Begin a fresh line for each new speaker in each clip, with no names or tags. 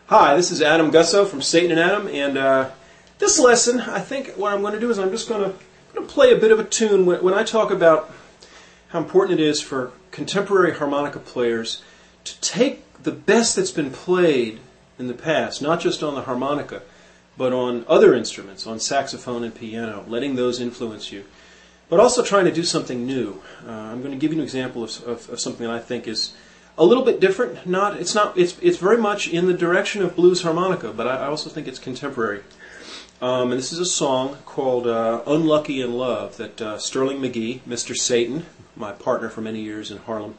Hi, this is Adam Gusso from Satan and Adam, and this lesson, I think what I'm going to do is I'm just going to play a bit of a tune. When I talk about how important it is for contemporary harmonica players to take the best that's been played in the past, not just on the harmonica, but on other instruments, on saxophone and piano, letting those influence you, but also trying to do something new. I'm going to give you an example of something that I think is a little bit different. It's very much in the direction of blues harmonica, but I also think it's contemporary. And this is a song called Unlucky in Love that Sterling McGee, Mr. Satan, my partner for many years in Harlem,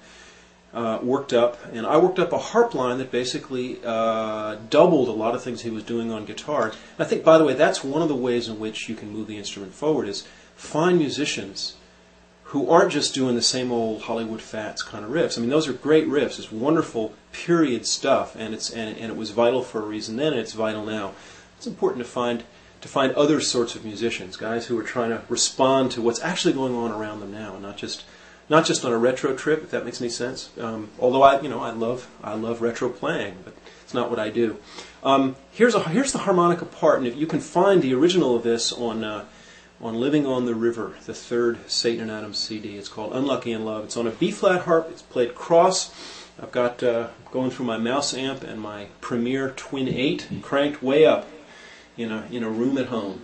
worked up. And I worked up a harp line that basically doubled a lot of things he was doing on guitar. And I think, by the way, that's one of the ways in which you can move the instrument forward, is find musicians who aren't just doing the same old Hollywood Fats kind of riffs. I mean, those are great riffs. It's wonderful period stuff, and it was vital for a reason then, and it's vital now. It's important to find other sorts of musicians, guys who are trying to respond to what's actually going on around them now, and not just on a retro trip, if that makes any sense. Although I love retro playing, but it's not what I do. Here's the harmonica part, and if you can find the original of this on Living on the River, the third Satan and Adam CD. It's called Unlucky in Love. It's on a B-flat harp. It's played cross. I've got going through my mouse amp and my Premier Twin 8 cranked way up in a room at home.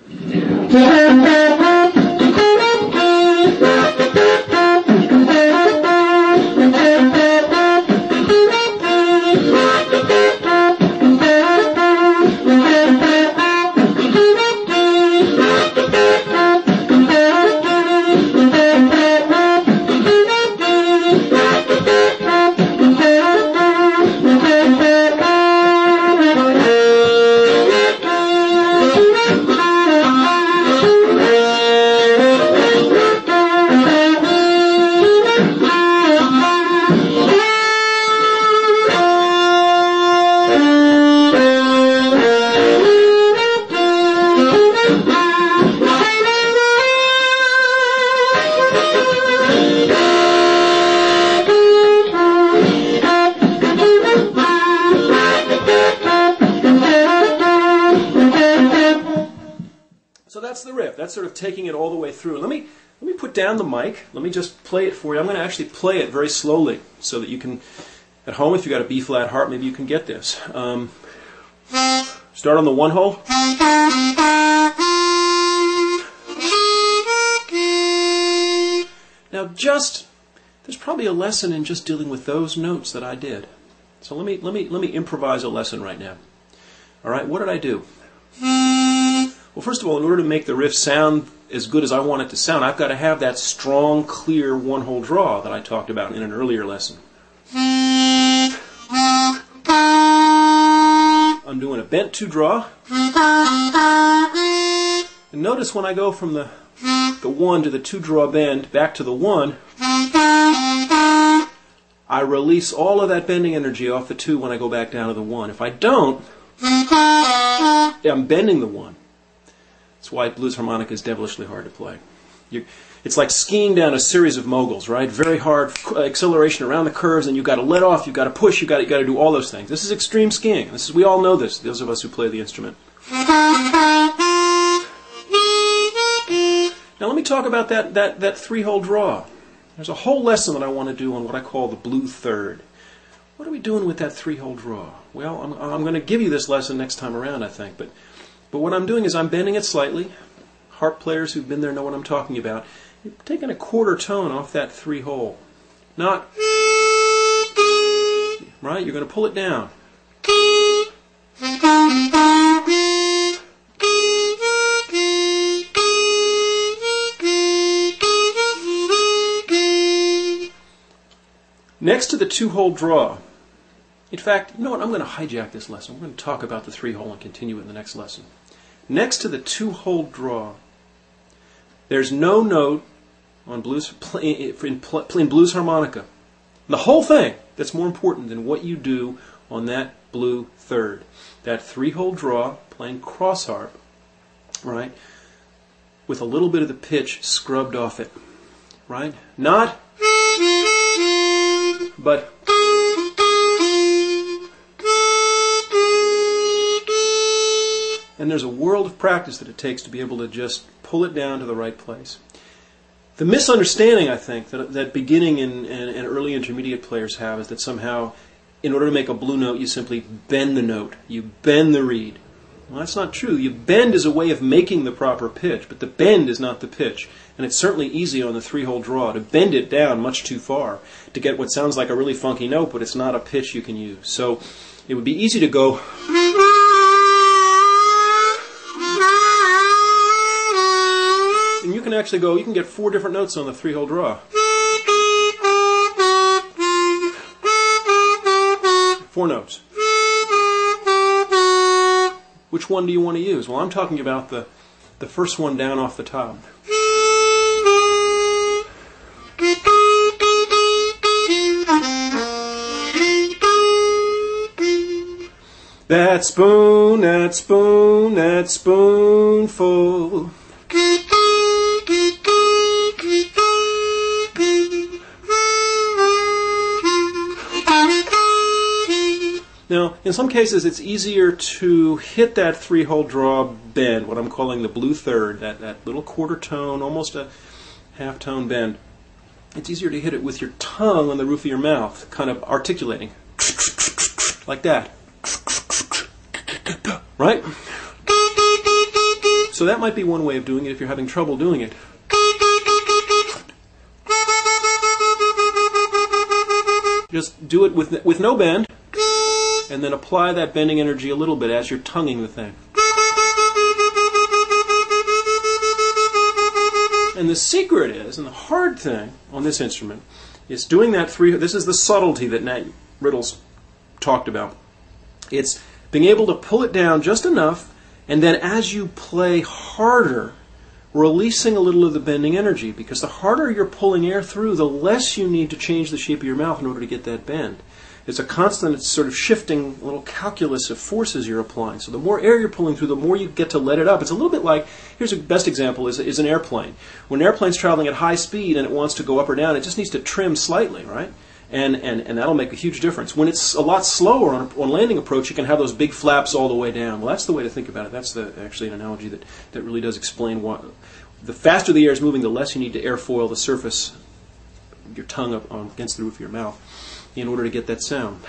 So that's the riff. That's sort of taking it all the way through. Let me put down the mic. Let me just play it for you. I'm going to actually play it very slowly so that you can, at home, if you've got a B-flat harp, maybe you can get this. Start on the one hole. Now there's probably a lesson in just dealing with those notes that I did. So let me improvise a lesson right now. All right, what did I do? Well, first of all, in order to make the riff sound as good as I want it to sound, I've got to have that strong, clear one-hole draw that I talked about in an earlier lesson. I'm doing a bent 2 draw. And notice when I go from the 1 to the 2 draw bend back to the 1, I release all of that bending energy off the 2 when I go back down to the 1. If I don't, I'm bending the 1. That's why blues harmonica is devilishly hard to play. It's like skiing down a series of moguls, right? Very hard acceleration around the curves, and you've got to let off, you've got to push, you've got to do all those things. This is extreme skiing. We all know this, those of us who play the instrument. Now let me talk about that 3-hole draw. There's a whole lesson that I want to do on what I call the blue third. What are we doing with that 3-hole draw? Well, I'm going to give you this lesson next time around, I think, but what I'm doing is I'm bending it slightly. Harp players who've been there know what I'm talking about. You're taking a quarter tone off that 3-hole. Not, right? You're going to pull it down. Next to the 2-hole draw. In fact, you know what? I'm going to hijack this lesson. We're going to talk about the 3-hole and continue it in the next lesson. Next to the 2-hole draw, there's no note on blues in blues harmonica. The whole thing that's more important than what you do on that blue third. That 3-hole draw, playing cross harp, right, with a little bit of the pitch scrubbed off it, right? Not, but And there's a world of practice that it takes to be able to just pull it down to the right place. The misunderstanding, I think, that beginning and early intermediate players have is that somehow, in order to make a blue note, you simply bend the note. You bend the reed. Well, that's not true. You bend is a way of making the proper pitch, but the bend is not the pitch. And it's certainly easy on the three-hole draw to bend it down much too far to get what sounds like a really funky note, but it's not a pitch you can use. So it would be easy to go... And you can actually go, you can get 4 different notes on the three-hole draw. 4 notes. Which one do you want to use? Well, I'm talking about the first one down off the top. That spoon, that spoon, that spoonful. Now, in some cases, it's easier to hit that three-hole draw bend, what I'm calling the blue third, that little quarter tone, almost a half-tone bend. It's easier to hit it with your tongue on the roof of your mouth, kind of articulating, like that. Right? So that might be one way of doing it if you're having trouble doing it. Just do it with no bend, and then apply that bending energy a little bit as you're tonguing the thing. And the secret is, and the hard thing on this instrument, is doing that this is the subtlety that Nat Riddle's talked about. It's being able to pull it down just enough, and then as you play harder, releasing a little of the bending energy, because the harder you're pulling air through, the less you need to change the shape of your mouth in order to get that bend. It's a constant sort of shifting little calculus of forces you're applying. So the more air you're pulling through, the more you get to let it up. It's a little bit like, here's a best example, is an airplane. When an airplane's traveling at high speed and it wants to go up or down, it just needs to trim slightly, right? And that'll make a huge difference. When it's a lot slower on landing approach, you can have those big flaps all the way down. Well, that's the way to think about it. That's actually an analogy that really does explain why. The faster the air is moving, the less you need to airfoil the surface, your tongue up against the roof of your mouth, in order to get that sound.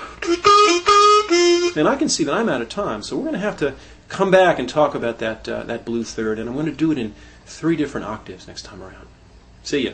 And I can see that I'm out of time, so we're going to have to come back and talk about that blue third, and I'm going to do it in 3 different octaves next time around. See ya.